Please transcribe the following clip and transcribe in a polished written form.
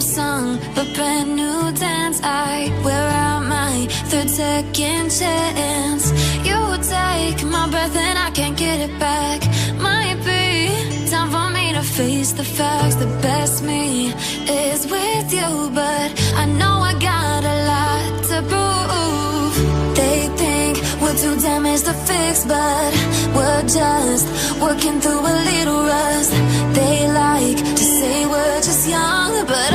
song, but brand new dance. I wear out my third second chance. You take my breath and I can't get it back. Might be time for me to face the facts. The best me is with you, but I know I got a lot to prove. They think we're too damaged to fix, but we're just working through a little rust. They like to say we're just young, but